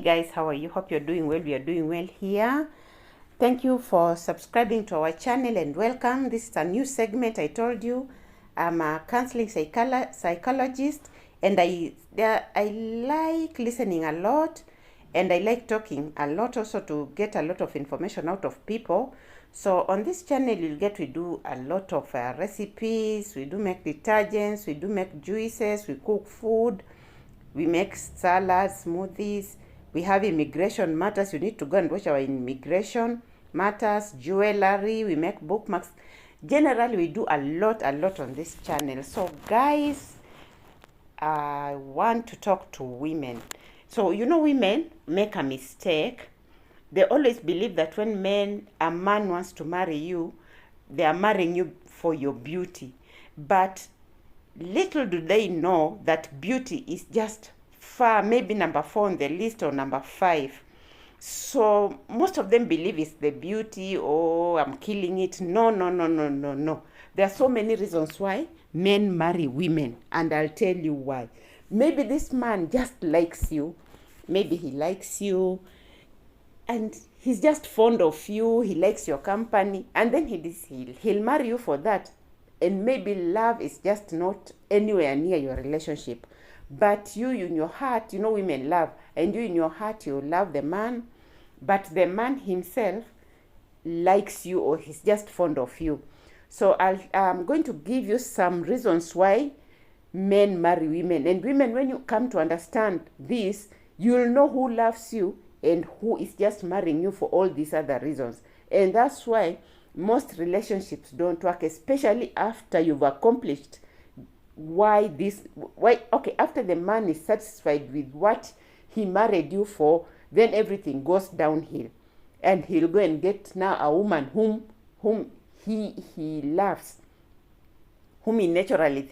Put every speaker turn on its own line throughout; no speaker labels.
guys, how are you? Hope you're doing well. We are doing well here. Thank you for subscribing to our channel and welcome. This is a new segment. I told you I'm a counseling psychologist, and I like listening a lot, and I like talking a lot also to get a lot of information out of people. So on this channel we do a lot of recipes. We do make detergents, we do make juices, we cook food, we make salads, smoothies. We have immigration matters. You need to go and watch our immigration matters, jewelry. We make bookmarks. Generally, we do a lot on this channel. So guys, I want to talk to women. So women make a mistake. They always believe that when a man wants to marry you, they are marrying you for your beauty. But little do they know that beauty is just maybe number 4 on the list or number 5. So most of them believe it's the beauty. Oh, I'm killing it. No. There are so many reasons why men marry women, and I'll tell you why. Maybe this man just likes you. Maybe he likes you and he's just fond of you. He likes your company, and then he'll marry you for that. And maybe love is just not anywhere near your relationship. But you in your heart, women love, and you in your heart, you love the man, but the man himself likes you, or he's just fond of you. So I'm going to give you some reasons why men marry women. And women, when you come to understand this, you'll know who loves you and who is just marrying you for all these other reasons. And that's why most relationships don't work, especially after you've accomplished after the man is satisfied with what he married you for, then everything goes downhill, and he'll go and get now a woman whom he loves, whom he naturally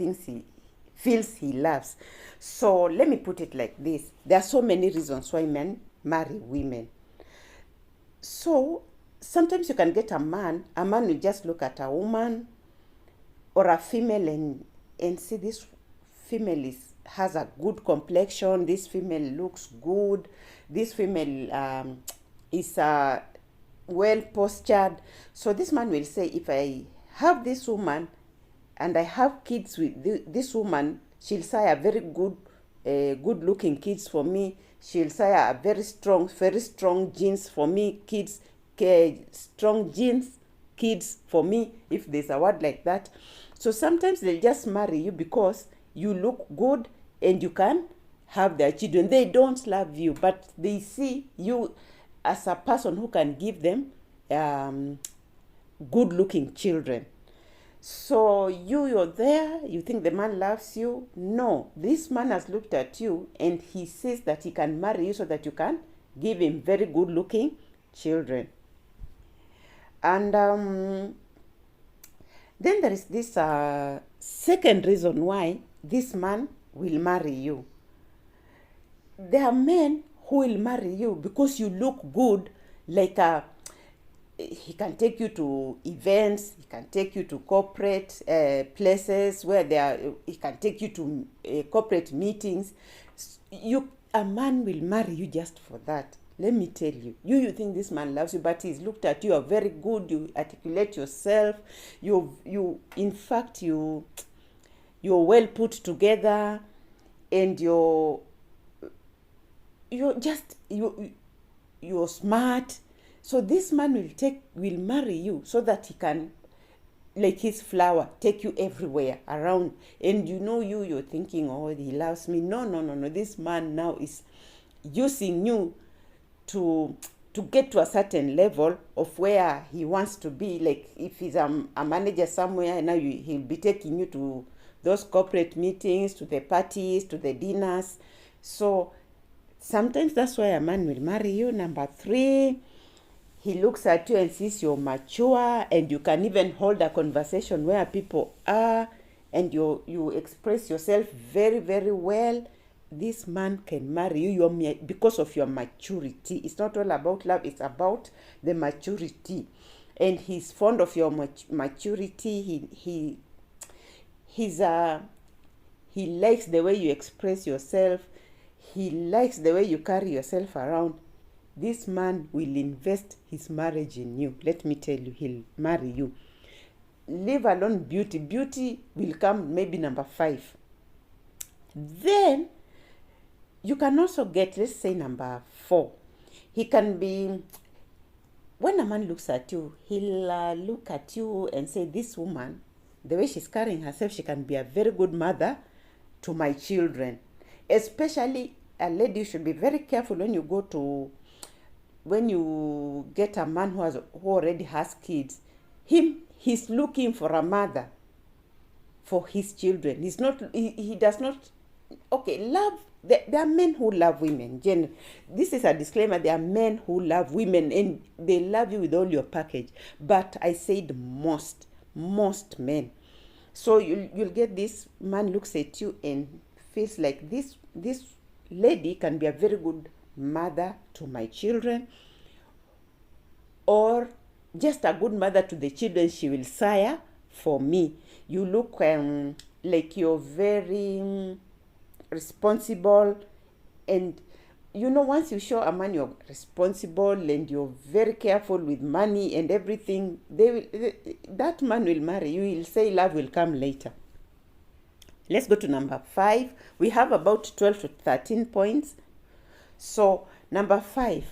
feels he loves. So let me put it like this: there are so many reasons why men marry women. So sometimes you can get a man will just look at a woman or a female and see this female has a good complexion, this female looks good, this female is well postured. So this man will say, if I have this woman and I have kids with this woman, she'll say a very good looking kids for me. She'll say a very strong genes for me, strong genes kids for me, if there's a word like that. So sometimes they'll just marry you because you look good and you can have their children. They don't love you, but they see you as a person who can give them good looking children. So you're there, you think the man loves you. No, this man has looked at you and he says that he can marry you so that you can give him very good looking children. And then there is this second reason why this man will marry you. There are men who will marry you because you look good, like he can take you to events, he can take you to corporate places where he can take you to corporate meetings. A man will marry you just for that. Let me tell you, you think this man loves you, but he's looked at you, you're very good, you articulate yourself, in fact, you're well put together, and you're smart. So this man will marry you so that he can, like his flower, take you everywhere around. And you're thinking, oh, he loves me. No. This man now is using you to get to a certain level of where he wants to be. Like if he's a manager somewhere, now he'll be taking you to those corporate meetings, to the parties, to the dinners. So sometimes that's why a man will marry you. Number 3, he looks at you and sees you're mature, and you can even hold a conversation where people are, and you express yourself very, very well. This man can marry you because of your maturity. It's not all about love, it's about the maturity. And he's fond of your maturity. He likes the way you express yourself. he likes the way you carry yourself around, this man will invest his marriage in you. Let me tell you, he'll marry you. Leave alone beauty. Beauty will come maybe number 5. Then you can also get, let's say, number 4. He can be, when a man looks at you, he'll look at you and say, this woman, the way she's carrying herself, she can be a very good mother to my children. Especially a lady, you should be very careful when you get a man who already has kids. He's looking for a mother for his children. He does not, okay, love. There are men who love women. This is a disclaimer. There are men who love women and they love you with all your package. But I said most men. So you'll get this man looks at you and feels like this lady can be a very good mother to my children, or just a good mother to the children she will sire for me. You look like you're very responsible, and once you show a man you're responsible and you're very careful with money and everything, that man will marry you. He'll say love will come later. Let's go to number 5. We have about 12 to 13 points. So number 5,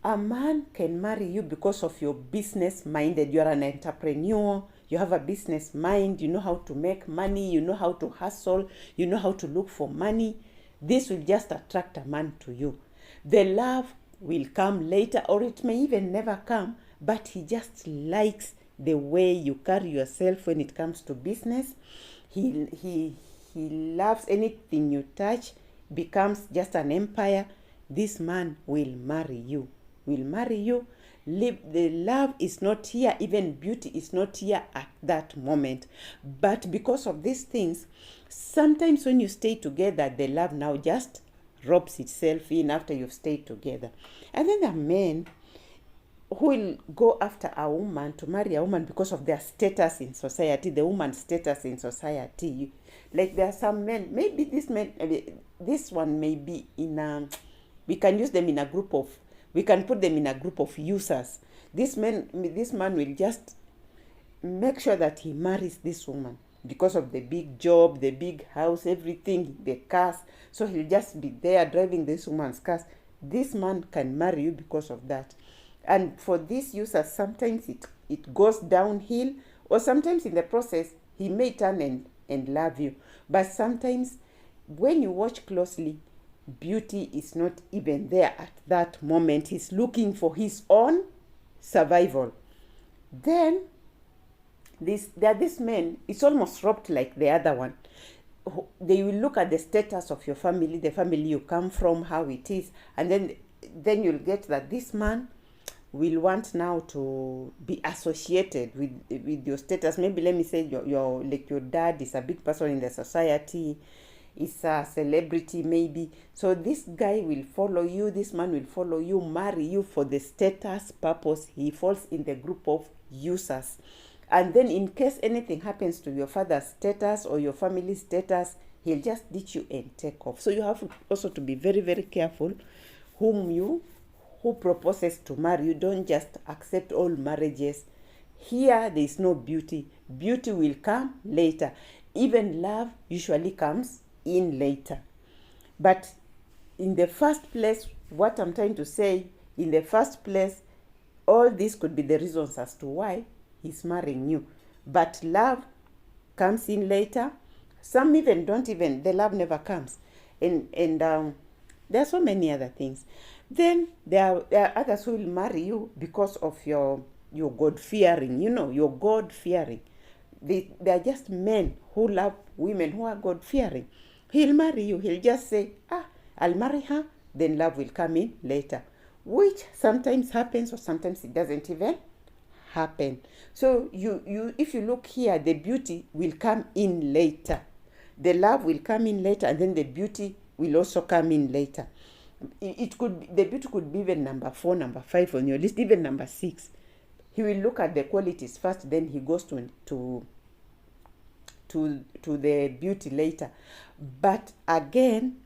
a man can marry you because of your business minded. You're an entrepreneur. You have a business mind. You know how to make money. You know how to hustle. You know how to look for money. This will just attract a man to you. The love will come later, or it may even never come, but he just likes the way you carry yourself when it comes to business. He loves anything you touch, becomes just an empire. This man will marry you. The love is not here, even beauty is not here at that moment. But because of these things, sometimes when you stay together, the love now just robs itself in after you've stayed together. And then there are men who will go after a woman, to marry a woman because of their status in society, the woman's status in society. Like there are some men, maybe this one may be we can use them in a group of, we can put them in a group of users. This man will just make sure that he marries this woman because of the big job, the big house, everything, the cars. So he'll just be there driving this woman's cars. This man can marry you because of that. And for these users, sometimes it goes downhill, or sometimes in the process, he may turn and love you. But sometimes when you watch closely, beauty is not even there at that moment. He's looking for his own survival. Then there are these men, it's almost robbed like the other one. They will look at the status of your family, the family you come from, how it is, and then you'll get that this man will want now to be associated with your status. Maybe let me say your dad is a big person in the society, is a celebrity maybe. So this guy will follow you, this man will follow you, marry you for the status purpose. He falls in the group of users. And then in case anything happens to your father's status or your family's status, he'll just ditch you and take off. So you have also to be very, very careful who proposes to marry. You don't just accept all marriages. Here there is no beauty. Beauty will come later. Even love usually comes in later. But in the first place, what I'm trying to say, in the first place, all this could be the reasons as to why he's marrying you. But love comes in later. Some even the love never comes. And there are so many other things. Then there are others who will marry you because of your God-fearing. You're God-fearing. They are just men who love women who are God-fearing. He'll marry you. He'll just say, I'll marry her. Then love will come in later. Which sometimes happens, or sometimes it doesn't even happen. So if you look here, the beauty will come in later. The love will come in later, and then the beauty will also come in later. The beauty could be even number 4, number 5 on your list, even number 6. He will look at the qualities first, then he goes to the beauty later. But again,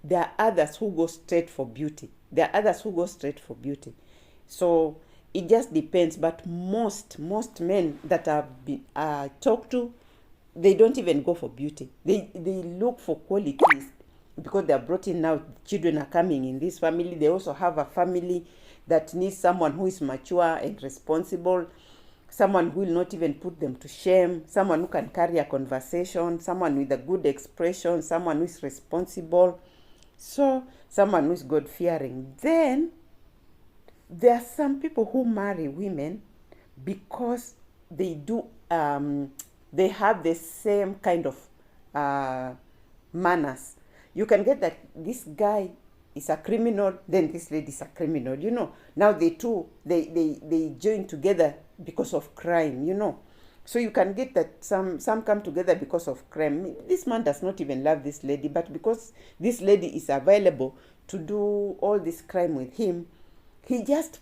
there are others who go straight for beauty. So it just depends. But most men that I've been talked to, they don't even go for beauty. They look for qualities, because they are brought in now. Children are coming in this family. They also have a family that needs someone who is mature and responsible, someone who will not even put them to shame, someone who can carry a conversation, someone with a good expression, someone who is responsible, so someone who is God-fearing. Then there are some people who marry women because they do they have the same kind of manners. You can get that this guy is a criminal, then this lady is a criminal, now they join together because of crime, so you can get that some come together because of crime. This man does not even love this lady, but because this lady is available to do all this crime with him, he just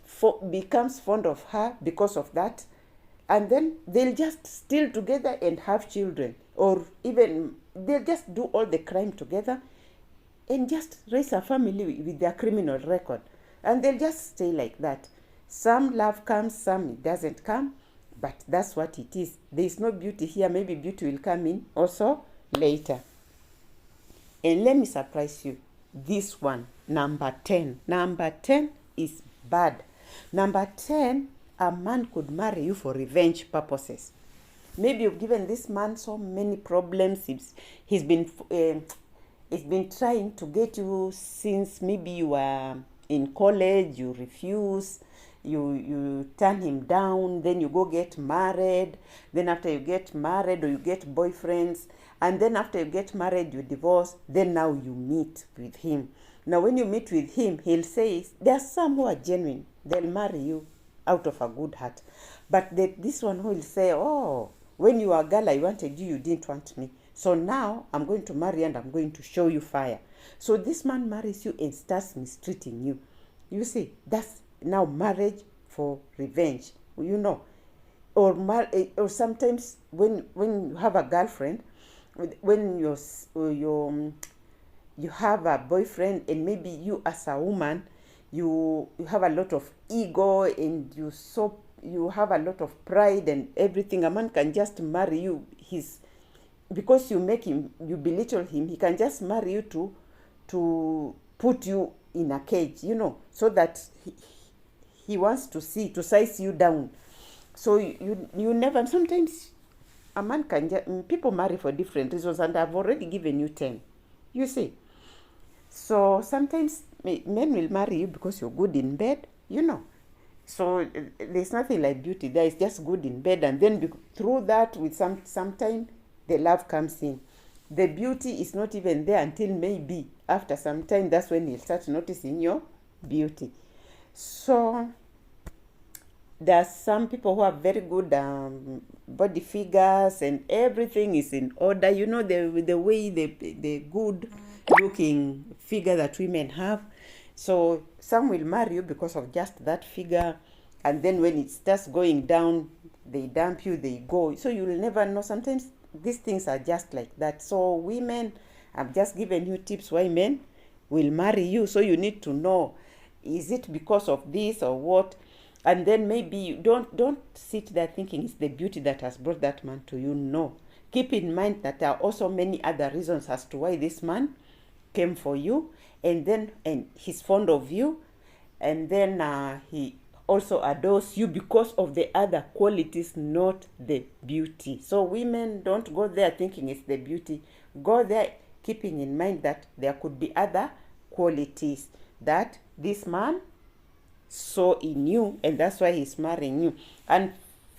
becomes fond of her because of that, and then they'll just steal together and have children, or even they'll just do all the crime together and just raise a family with their criminal record, and they'll just stay like that. Some love comes, some it doesn't come, but that's what it is. There is no beauty here. Maybe beauty will come in also later. And let me surprise you. This one, number 10. Number 10 is bad. Number 10, a man could marry you for revenge purposes. Maybe you've given this man so many problems. He's been trying to get you since maybe you were in college. You refuse. You turn him down. Then you go get married. Then after you get married, or you get boyfriends, and then after you get married, you divorce. Then now you meet with him. Now when you meet with him, he'll say, there are some who are genuine. They'll marry you out of a good heart. But this one who will say, oh, when you were a girl, I wanted you, you didn't want me. So now I'm going to marry and I'm going to show you fire. So this man marries you and starts mistreating you. You see, that's now marriage for revenge, Or sometimes when you have a girlfriend, when you have a boyfriend, and maybe you as a woman, you have a lot of ego, and you have a lot of pride and everything. A man can just marry you. Because you belittle him, he can just marry you to put you in a cage, so that he wants to size you down. So you never, sometimes a man people marry for different reasons, and I've already given you 10, you see. So sometimes men will marry you because you're good in bed, So there's nothing like beauty. There is just good in bed, and then through that, with some time, the love comes in. The beauty is not even there until maybe after some time. That's when you'll start noticing your beauty. So there are some people who have very good body figures, and everything is in order. The way the good looking figure that women have. So some will marry you because of just that figure, and then when it starts going down, they dump you, they go. So you'll never know. Sometimes these things are just like that. So women, I've just given you tips why men will marry you. So you need to know, is it because of this or what? And then maybe you don't sit there thinking it's the beauty that has brought that man to you. No. Keep in mind that there are also many other reasons as to why this man came for you, and he's fond of you, and then he also adores you because of the other qualities, not the beauty. So women, don't go there thinking it's the beauty. Go there keeping in mind that there could be other qualities that this man saw in you, and that's why he's marrying you. And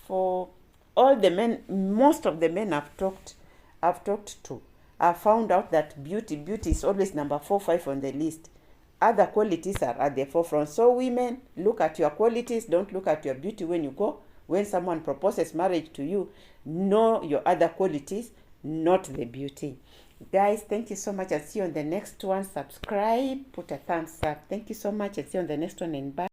for all the men, most of the men I've talked to, I found out that beauty is always number 4, 5 on the list. Other qualities are at the forefront. So women, look at your qualities. Don't look at your beauty when someone proposes marriage to you. Know your other qualities, not the beauty. Guys, thank you so much. I'll see you on the next one. Subscribe, put a thumbs up. Thank you so much. I'll see you on the next one, and bye.